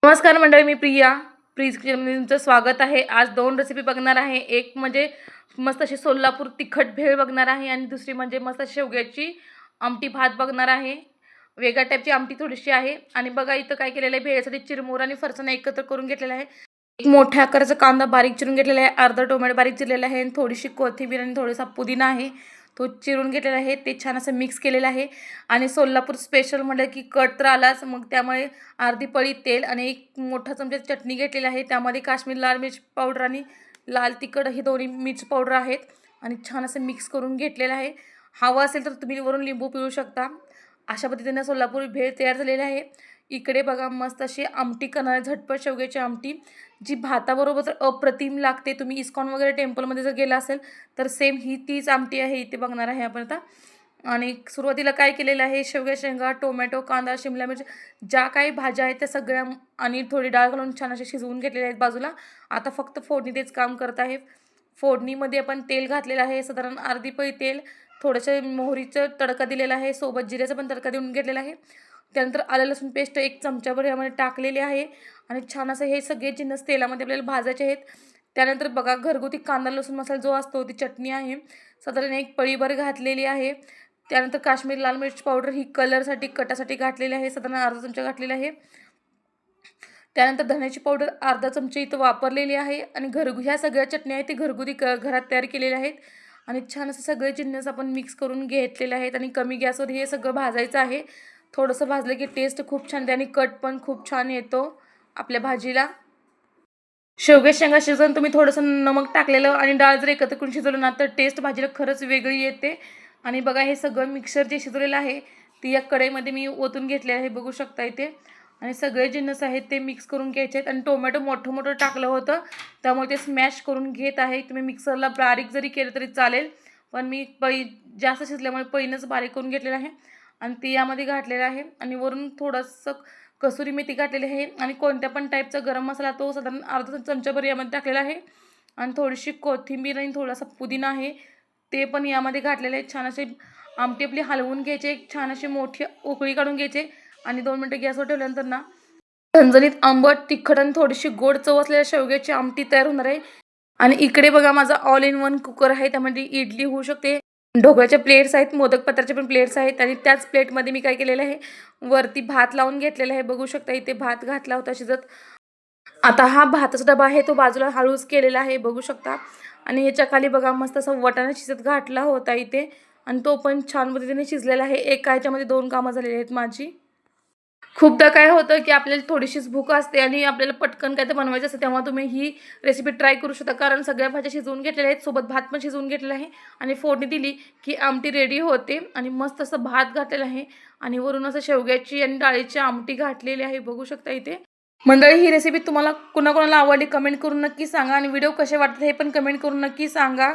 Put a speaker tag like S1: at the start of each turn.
S1: नमस्कार मंडळी, मी प्रीज किचनमध्ये तुमचं स्वागत आहे। आज दोन रेसिपी बघणार आहे। एक म्हणजे मस्त अशी सोलापूर तिखट भेळ बघणार आहे आणि दुसरी म्हणजे मस्त शेवग्याची आमटी भात बघणार आहे। वेगळ्या टाईपची आमटी थोडीशी आहे। आणि बघा इथं काय केलेलं आहे, भेळसाठी चिरमुरा आणि फरसाण एकत्र करून घेतलेला आहे। एक मोठ्या आकाराचा कांदा बारीक चिरून घेतलेला आहे, अर्धा टोमॅटो बारीक चिरलेला आहे आणि थोडीशी कोथिंबीर आणि थोडासा पुदिना आहे तो चिरून घेतलेला आहे। ते छान असं मिक्स केलेलं आहे। आणि सोलापूर स्पेशल म्हटलं की कट तर आलाच, मग त्यामुळे अर्धी पळी तेल आणि एक मोठा चमचा चटणी घेतलेली आहे। त्यामध्ये काश्मीर लाल मिर्च पावडर आणि लाल तिखट ही दोन्ही मिर्च पावडर आहेत आणि छान असं मिक्स करून घेतलेलं आहे। हवं असेल तर तुम्ही वरून लिंबू पिळू शकता। अशा पद्धतीने सोलापुरी भेळ तयार झालेली आहे। इकडे बघा मस्त अशी आमटी करणार, झटपट शेवग्याची आमटी जी भाताबरोबर तर अप्रतिम लागते। तुम्ही इस्कॉन वगैरे टेम्पलमध्ये जर गेला असेल तर सेम ही तीच आमटी आहे, इथे बघणार आहे आपण आता। आणि सुरुवातीला काय केलेलं आहे, शेंगा, टोमॅटो, कांदा, शिमला मिरची ज्या काही भाज्या आहेत त्या सगळ्या आणि थोडी डाळ घालून छान असे शिजवून घेतलेले आहेत बाजूला। आता फक्त फोडणी तेच काम करत आहे। फोडणीमध्ये आपण तेल घातलेलं आहे, साधारण अर्धी पळी तेल, थोडंसं मोहरीचं तडका दिलेला आहे, सोबत जिऱ्याचा पण तडका देऊन घेतलेला आहे। त्यानंतर आलं लसूण पेस्ट एक चमचाभर यामध्ये टाकलेली आहे आणि छान असं हे सगळे जिन्नस तेलामध्ये आपल्याला भाजायचे आहेत। त्यानंतर बघा घरगुती कांदा लसूण मसाला जो असतो ती चटणी आहे, साधारण एक पळीभर घातलेली आहे। त्यानंतर काश्मीर लाल मिर्च पावडर ही कलरसाठी कटासाठी घातलेली आहे, साधारण अर्धा चमचा घातलेला आहे। त्यानंतर धण्याची पावडर अर्धा चमचा इथं वापरलेली आहे आणि ह्या सगळ्या चटण्या आहेत ते घरगुती घरात तयार केलेल्या आहेत। आणि छान असे सगळे जिन्नस आपण मिक्स करून घेतलेले आहेत आणि कमी गॅसवर हे सगळं भाजायचं आहे। थोडंसं भाजलं की टेस्ट खूप छान येते आणि कट पण खूप छान येतो आपल्या भाजीला। शेंगा शिजवून तुम्ही थोडंसं नमक टाकलेलं आणि डाळ जर एकत्र करून शिजवलं ना तर टेस्ट भाजीला खरंच वेगळी येते। आणि बघा हे सगळं मिक्सर जे शिजवलेलं आहे ती या कढईमध्ये मी ओतून घेतले आहे, बघू शकता इथे। आणि सगळे जिन्नस आहेत ते मिक्स करून घ्यायचे आहेत आणि टोमॅटो मोठं टाकलं होतं त्यामुळे ते स्मॅश करून घेत आहे। तुम्ही मिक्सरला बारीक जरी केलं तरी चालेल, पण मी जास्त शिजल्यामुळे पळीनंच बारीक करून घेतलेलं आहे आणि ते यामध्ये घातलेलं आहे। आणि वरून थोडंसं कसुरी मेथी घातलेली आहे आणि कोणत्या पण टाईपचा गरम मसाला तो साधारण अर्धा चमचाभर यामध्ये टाकलेला आहे आणि थोडीशी कोथिंबीर आणि थोडासा पुदिना आहे ते पण यामध्ये घातलेले आहे। छान असे आमटी आपली हलवून घ्यायचे, एक छान अशी मोठी उकळी काढून घ्यायचे आणि 2 मिनिटं गॅसवर ठेवल्यानंतर ना झणझणीत आंबट तिखट आणि थोडीशी गोड चव असलेल्या शेवग्याची आमटी तयार होणार आहे। आणि इकडे बघा माझा ऑल इन वन कुकर आहे, त्यामध्ये इडली होऊ शकते, ढोकळ्याच्या प्लेट्स आहेत, मोदक पत्राचे पण प्लेट्स आहेत आणि त्याच प्लेटमध्ये मी काय केलेलं आहे, वरती भात लावून घेतलेला आहे, बघू शकता इथे भात घातला होता शिजत। आता हा भाताचा डबा आहे तो बाजूला हळूच केलेला आहे, बघू शकता। आणि याच्या खाली बघा मस्त असा वाटाणा शिजत घातला होता इथे आणि तो पण छान पद्धतीने शिजलेला आहे। एका ह्याच्यामध्ये 2 कामं झालेली आहेत माझी। खूपदा काय होतं की आपल्याला थोडीशीच भूक असते आणि आपल्याला पटकन काय तर बनवायचं असतं, तेव्हा तुम्ही ही रेसिपी ट्राय करू शकता, कारण सगळ्या भाज्या शिजवून घेतलेल्या आहेत, सोबत भात पण शिजवून घेतलेला आहे आणि फोडणी दिली की आमटी रेडी होते। आणि मस्त असं भात घातलेला आहे आणि वरून असं शेवग्याची आणि डाळीची आमटी घातलेली आहे, बघू शकता इथे। मंडळी ही रेसिपी तुम्हाला कुणाकुणाला आवडली कमेंट करून नक्की सांगा आणि व्हिडिओ कसे वाटतात हे पण कमेंट करून नक्की सांगा।